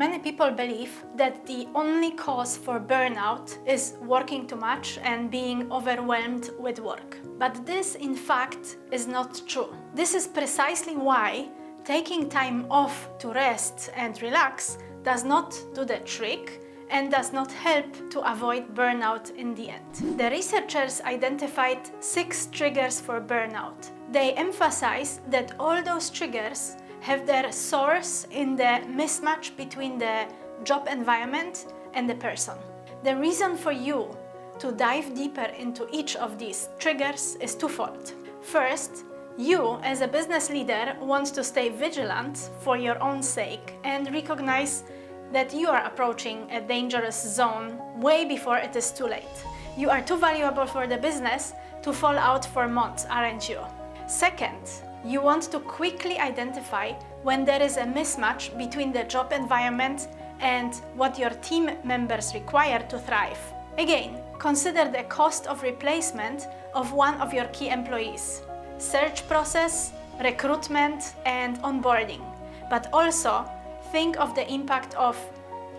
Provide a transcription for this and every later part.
Many people believe that the only cause for burnout is working too much and being overwhelmed with work. But this, in fact, is not true. This is precisely why taking time off to rest and relax does not do the trick and does not help to avoid burnout in the end. The researchers identified 6 triggers for burnout. They emphasize that all those triggers have their source in the mismatch between the job environment and the person. The reason for you to dive deeper into each of these triggers is twofold. First, you as a business leader want to stay vigilant for your own sake and recognize that you are approaching a dangerous zone way before it is too late. You are too valuable for the business to fall out for months, aren't you? Second, you want to quickly identify when there is a mismatch between the job environment and what your team members require to thrive. Again, consider the cost of replacement of one of your key employees, search process, recruitment, and onboarding. But also, think of the impact of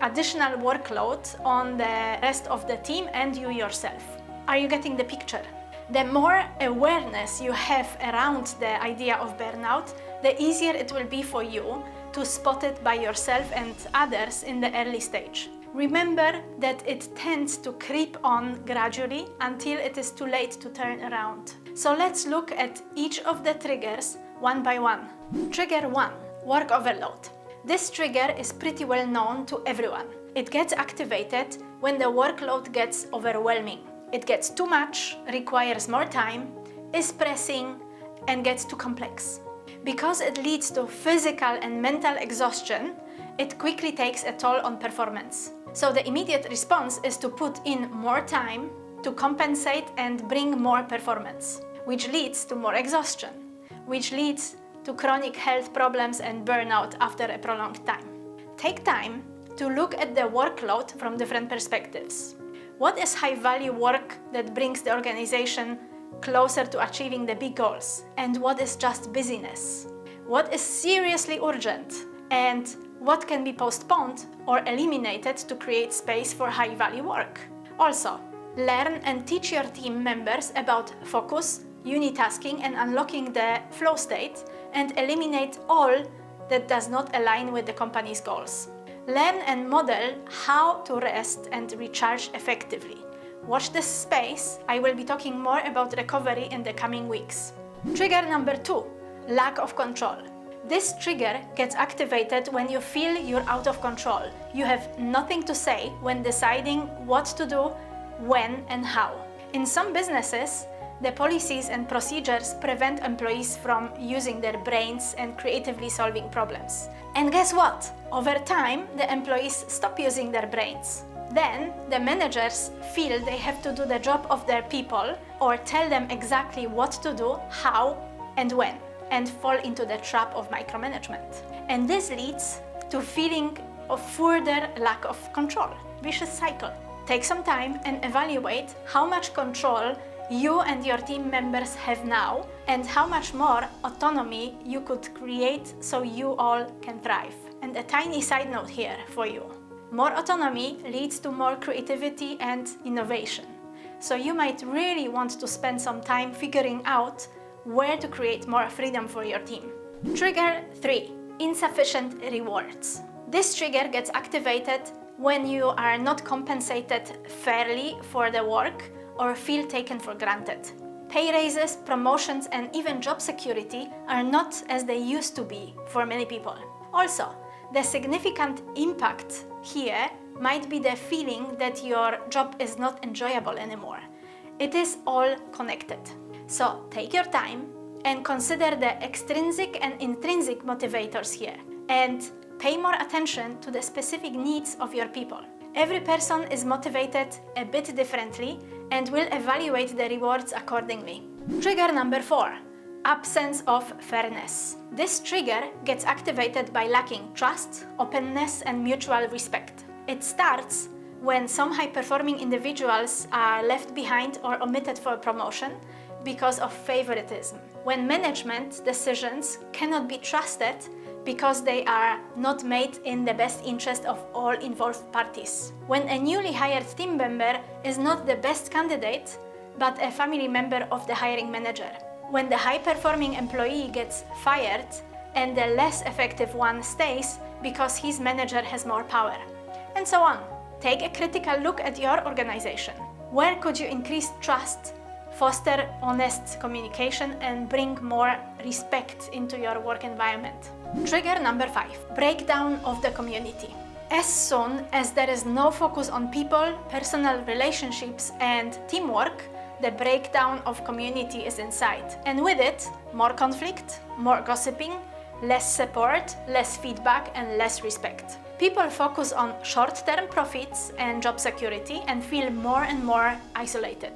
additional workload on the rest of the team and you yourself. Are you getting the picture? The more awareness you have around the idea of burnout, the easier it will be for you to spot it by yourself and others in the early stage. Remember that it tends to creep on gradually until it is too late to turn around. So let's look at each of the triggers one by one. Trigger 1, work overload. This trigger is pretty well known to everyone. It gets activated when the workload gets overwhelming. It gets too much, requires more time, is pressing, and gets too complex. Because it leads to physical and mental exhaustion, it quickly takes a toll on performance. So the immediate response is to put in more time to compensate and bring more performance, which leads to more exhaustion, which leads to chronic health problems and burnout after a prolonged time. Take time to look at the workload from different perspectives. What is high-value work that brings the organization closer to achieving the big goals? And what is just busyness? What is seriously urgent? And what can be postponed or eliminated to create space for high-value work? Also, learn and teach your team members about focus, unitasking, and unlocking the flow state, and eliminate all that does not align with the company's goals. Learn and model how to rest and recharge effectively. Watch this space. I will be talking more about recovery in the coming weeks. Trigger number 2, lack of control. This trigger gets activated when you feel you're out of control. You have nothing to say when deciding what to do, when, and how. In some businesses, the policies and procedures prevent employees from using their brains and creatively solving problems. And guess what? Over time, the employees stop using their brains. Then, the managers feel they have to do the job of their people or tell them exactly what to do, how, and when, and fall into the trap of micromanagement. And this leads to feeling of further lack of control. Vicious cycle. Take some time and evaluate how much control you and your team members have now, and how much more autonomy you could create so you all can thrive. And a tiny side note here for you. More autonomy leads to more creativity and innovation. So you might really want to spend some time figuring out where to create more freedom for your team. Trigger 3, insufficient rewards. This trigger gets activated when you are not compensated fairly for the work or feel taken for granted. Pay raises, promotions, and even job security are not as they used to be for many people. Also, the significant impact here might be the feeling that your job is not enjoyable anymore. It is all connected. So take your time and consider the extrinsic and intrinsic motivators here, and pay more attention to the specific needs of your people. Every person is motivated a bit differently and will evaluate the rewards accordingly. Trigger number 4, absence of fairness. This trigger gets activated by lacking trust, openness, and mutual respect. It starts when some high-performing individuals are left behind or omitted for promotion because of favoritism. When management decisions cannot be trusted because they are not made in the best interest of all involved parties. When a newly hired team member is not the best candidate, but a family member of the hiring manager. When the high-performing employee gets fired and the less effective one stays because his manager has more power. And so on. Take a critical look at your organization. Where could you increase trust, foster honest communication, and bring more respect into your work environment? Trigger number 5, breakdown of the community. As soon as there is no focus on people, personal relationships, and teamwork, the breakdown of community is in sight. And with it, more conflict, more gossiping, less support, less feedback, and less respect. People focus on short-term profits and job security and feel more and more isolated.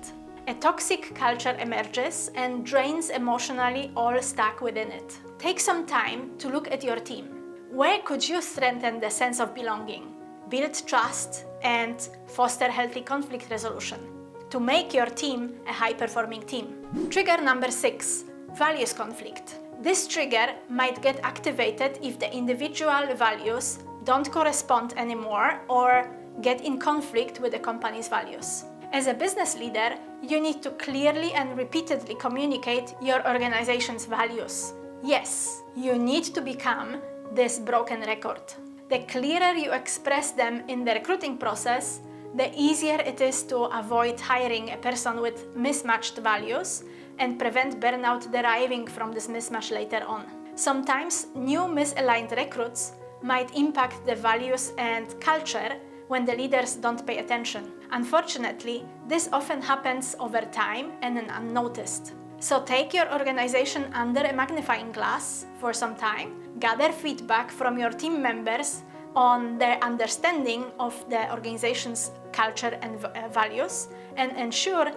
A toxic culture emerges and drains emotionally all stuck within it. Take some time to look at your team. Where could you strengthen the sense of belonging, build trust, and foster healthy conflict resolution to make your team a high-performing team? Trigger number 6, values conflict. This trigger might get activated if the individual values don't correspond anymore or get in conflict with the company's values. As a business leader, you need to clearly and repeatedly communicate your organization's values. Yes, you need to become this broken record. The clearer you express them in the recruiting process, the easier it is to avoid hiring a person with mismatched values and prevent burnout deriving from this mismatch later on. Sometimes new misaligned recruits might impact the values and culture when the leaders don't pay attention. Unfortunately, this often happens over time and unnoticed. So take your organization under a magnifying glass for some time, gather feedback from your team members on their understanding of the organization's culture and values, and ensure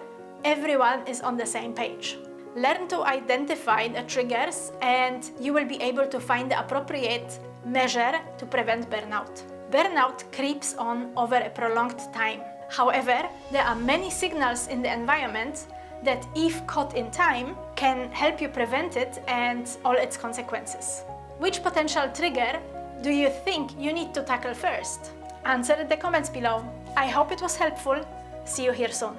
everyone is on the same page. Learn to identify the triggers, and you will be able to find the appropriate measure to prevent burnout. Burnout creeps on over a prolonged time. However, there are many signals in the environment that, if caught in time, can help you prevent it and all its consequences. Which potential trigger do you think you need to tackle first? Answer in the comments below. I hope it was helpful. See you here soon.